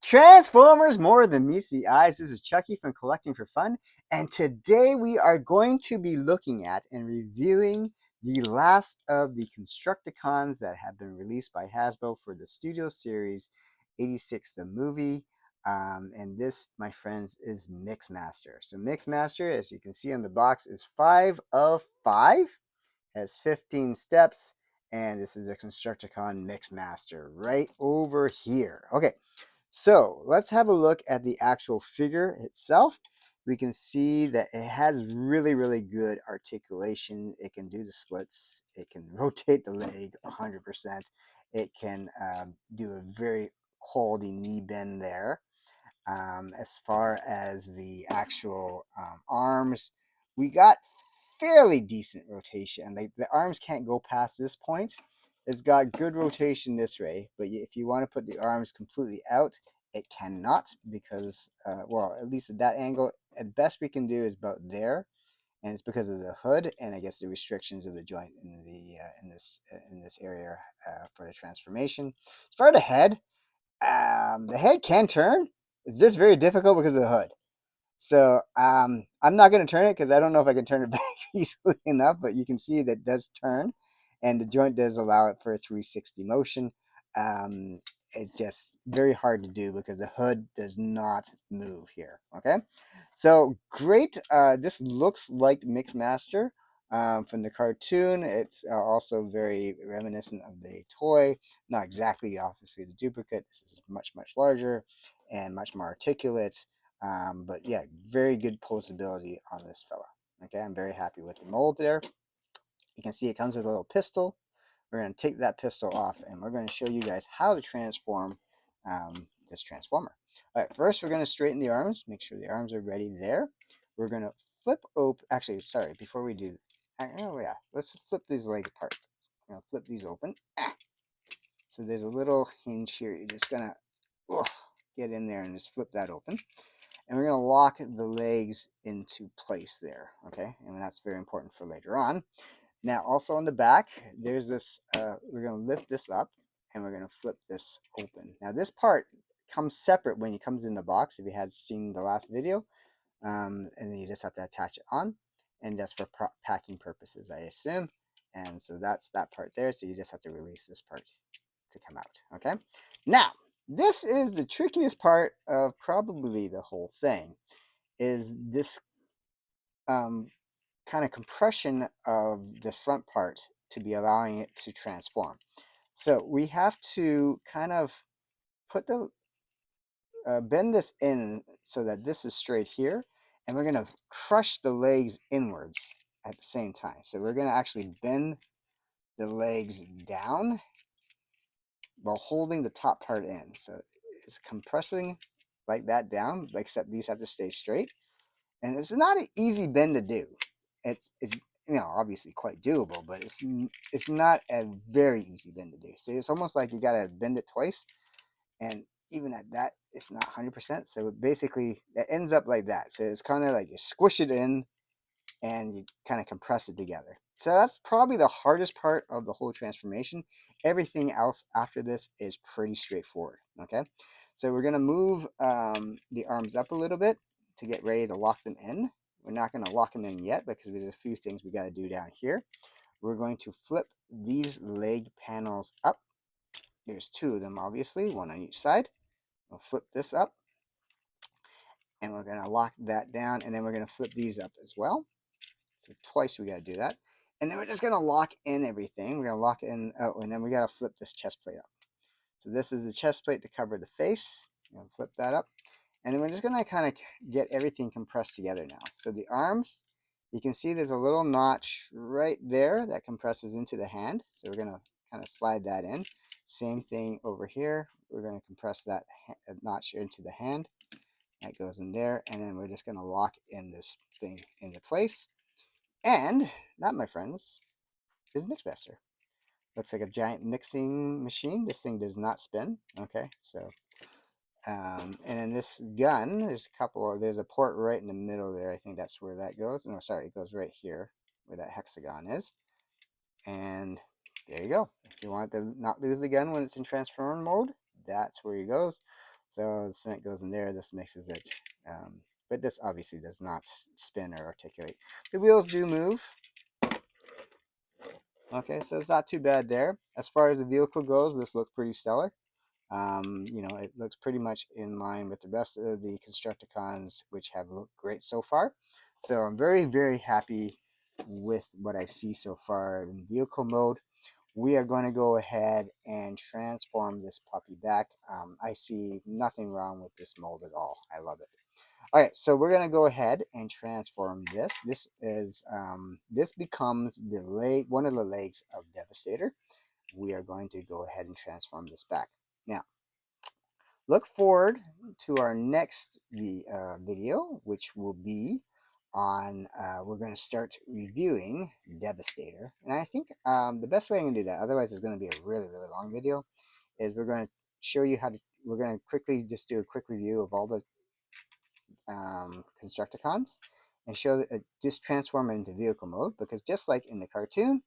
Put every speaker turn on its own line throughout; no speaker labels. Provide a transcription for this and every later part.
Transformers more than meets the eyes. This is Chucky from Collecting for Fun, and today we are going to be looking at and reviewing the last of the Constructicons that have been released by Hasbro for the Studio Series 86, the movie. And this, my friends, is Mixmaster. So Mixmaster, as you can see on the box, is 5 of 5, has 15 steps, and this is a Constructicon Mixmaster right over here. Okay, so let's have a look at the actual figure itself. We can see that it has really, really good articulation. It can do the splits. It can rotate the leg 100%. It can do a very quality knee bend there. As far as the actual arms, we got fairly decent rotation. Like the arms can't go past this point. It's got good rotation this way, but if you want to put the arms completely out, it cannot because, well, at least at that angle, at best we can do is about there, and it's because of the hood and I guess the restrictions of the joint in the in this area for the transformation. As far as the head can turn. It's just very difficult because of the hood. So I'm not going to turn it because I don't know if I can turn it back easily enough, but you can see that it does turn, and the joint does allow it for a 360 motion. Um, it's just very hard to do because the hood does not move here. Okay, so great. This looks like Mixmaster from the cartoon. It's also very reminiscent of the toy. Not exactly, obviously, the duplicate. This is much, much larger and much more articulate. But yeah, very good posability on this fella. Okay, I'm very happy with the mold there. You can see it comes with a little pistol. We're going to take that pistol off and we're going to show you guys how to transform this transformer. All right, first we're going to straighten the arms. Make sure the arms are ready there. We're going to flip open. Actually, sorry, before we do, oh yeah, let's flip these legs apart. I'm going to flip these open. So there's a little hinge here. You're just going to get in there and just flip that open. And we're going to lock the legs into place there, okay? And that's very important for later on. Now, also on the back, there's this, we're going to lift this up, and we're going to flip this open. Now, this part comes separate when it comes in the box, if you had seen the last video, and then you just have to attach it on, and that's for packing purposes, I assume. And so that's that part there, so you just have to release this part to come out, okay? Now, this is the trickiest part of probably the whole thing, is this kind of compression of the front part to be allowing it to transform. So we have to kind of put the bend this in so that this is straight here, and we're going to crush the legs inwards at the same time. So we're going to actually bend the legs down while holding the top part in. So it's compressing like that down, except these have to stay straight. And it's not an easy bend to do. It's obviously quite doable, but it's not a very easy bend to do. So it's almost like you gotta bend it twice, and even at that, it's not 100%. So basically, it ends up like that. So it's kind of like you squish it in and you kind of compress it together. So that's probably the hardest part of the whole transformation. Everything else after this is pretty straightforward. Okay, so we're gonna move the arms up a little bit to get ready to lock them in. We're not gonna lock them in yet because there's a few things we got to do down here. We're going to flip these leg panels up. There's two of them, obviously, one on each side. We'll flip this up, and we're gonna lock that down, and then we're gonna flip these up as well. So twice we got to do that. And then we're just going to lock in everything. We're going to lock in, oh, and then we got to flip this chest plate up. So this is the chest plate to cover the face. We're going to flip that up. And then we're just going to kind of get everything compressed together now. So the arms, you can see there's a little notch right there that compresses into the hand. So we're going to kind of slide that in. Same thing over here. We're going to compress that notch into the hand. That goes in there. And then we're just going to lock in this thing into place. And that, my friends, is Mixmaster. Looks like a giant mixing machine. This thing does not spin. Okay, so and in this gun, there's a couple. There's a port right in the middle there. I think that's where that goes. No, sorry, it goes right here where that hexagon is. And there you go. If you want to not lose the gun when it's in transform mode, that's where it goes. So the cement goes in there. This mixes it. But this obviously does not spin or articulate. The wheels do move. Okay, so it's not too bad there. As far as the vehicle goes, this looks pretty stellar. You know, it looks pretty much in line with the rest of the Constructicons, which have looked great so far. So I'm very, very happy with what I see so far in vehicle mode. We are going to go ahead and transform this puppy back. I see nothing wrong with this mold at all. I love it. All right, so we're going to go ahead and transform this. This becomes the leg, one of the legs of Devastator. We are going to go ahead and transform this back. Now, look forward to our next video, which will be on, we're going to start reviewing Devastator. And I think the best way I can do that, otherwise it's going to be a really, really long video, is we're going to show you how to, we're going to quickly just do a quick review of all the Constructicons and show that just transform it into vehicle mode, because just like in the cartoon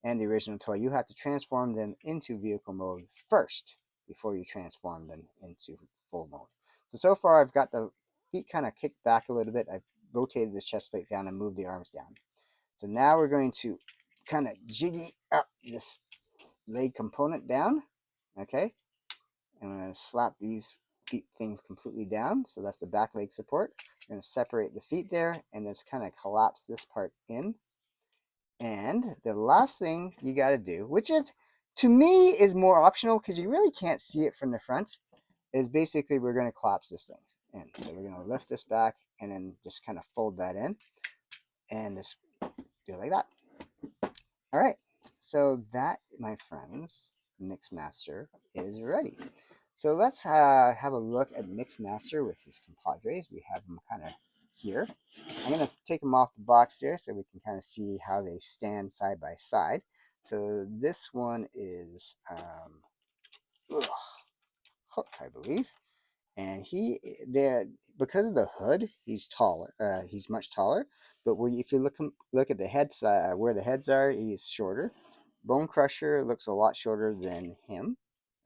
and the original toy, you have to transform them into vehicle mode first before you transform them into full mode. So far I've got the feet kind of kicked back a little bit. I've rotated this chest plate down and moved the arms down. So now we're going to kind of jiggy up this leg component down. Okay, and I'm going to slap these feet things completely down. So that's the back leg support. I'm going to separate the feet there and just kind of collapse this part in. And the last thing you got to do, which is to me is more optional because you really can't see it from the front, is basically we're going to collapse this thing in. So we're going to lift this back and then just kind of fold that in and just do it like that. All right. So that, my friends, Mixmaster is ready. So let's have a look at Mixmaster with his compadres. We have them kind of here. I'm going to take them off the box there so we can kind of see how they stand side by side. So this one is Hook, I believe. And there, because of the hood, he's taller. He's much taller. But if you look at the heads, where the heads are, he's shorter. Bone Crusher looks a lot shorter than him,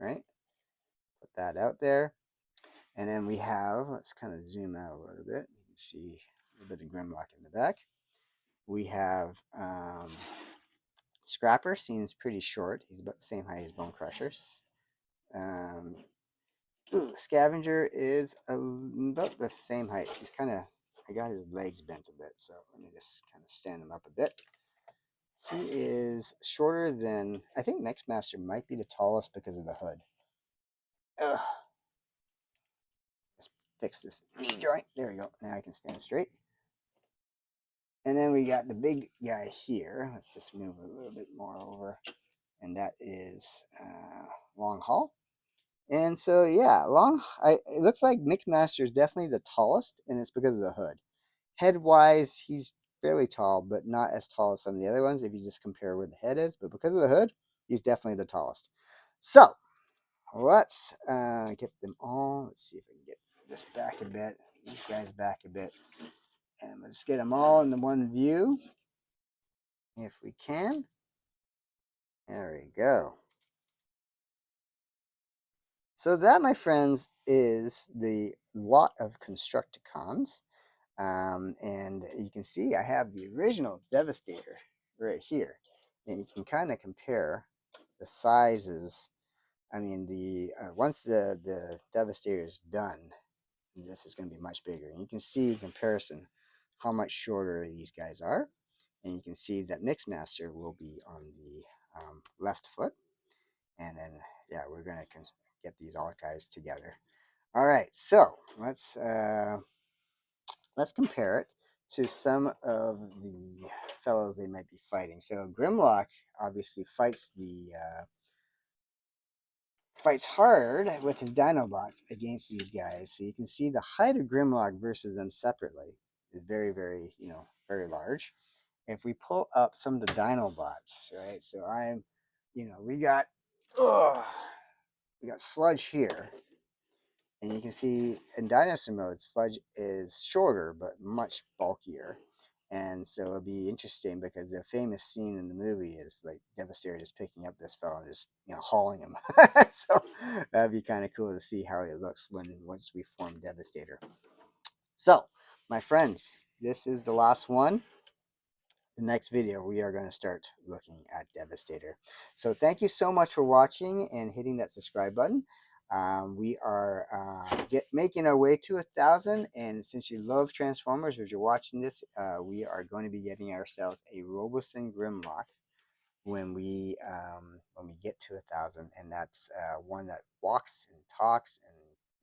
right? Put that out there. And then we have, let's kind of zoom out a little bit. You can see a little bit of Grimlock in the back. We have Scrapper, seems pretty short. He's about the same height as Bone Crusher. Scavenger is about the same height. He's kind of, I got his legs bent a bit, so let me just kind of stand him up a bit. He is shorter than, I think Mixmaster might be the tallest because of the hood. Ugh. Let's fix this knee joint. There we go. Now I can stand straight. And then we got the big guy here. Let's just move a little bit more over. And that is Long Haul. And so, yeah, it looks like Mixmaster is definitely the tallest, and it's because of the hood. Head-wise, he's fairly tall, but not as tall as some of the other ones if you just compare where the head is. But because of the hood, he's definitely the tallest. So, let's get them all. Let's see if I can get this back a bit, these guys back a bit. And let's get them all in the one view, if we can. There we go. So that, my friends, is the lot of Constructicons. And you can see I have the original Devastator right here. And you can kind of compare the sizes. I mean, once the Devastator is done, this is going to be much bigger. And you can see in comparison how much shorter these guys are. And you can see that Mixmaster will be on the left foot. And then, yeah, we're going to get these all guys together. All right, so let's compare it to some of the fellows they might be fighting. So Grimlock obviously fights hard with his Dinobots against these guys. So you can see the height of Grimlock versus them separately is very, very, very large. If we pull up some of the Dinobots, right? So we got Sludge here. And you can see in dinosaur mode, Sludge is shorter, but much bulkier. And so it'll be interesting because the famous scene in the movie is like Devastator just picking up this fellow and just hauling him. So that'd be kind of cool to see how it looks once we form Devastator. So, my friends, this is the last one. The next video we are going to start looking at Devastator. So thank you so much for watching and hitting that subscribe button. We are making our way to 1,000, and since you love Transformers, if you're watching this, we are going to be getting ourselves a Roboson Grimlock when we get to 1,000, and that's one that walks and talks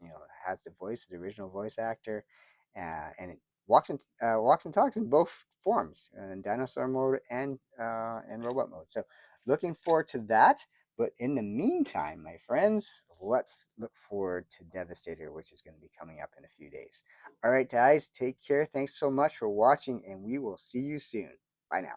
and has the voice of the original voice actor, and it walks and talks in both forms, in dinosaur mode and robot mode. So looking forward to that. But in the meantime, my friends, let's look forward to Devastator, which is going to be coming up in a few days. All right, guys, take care. Thanks so much for watching, and we will see you soon. Bye now.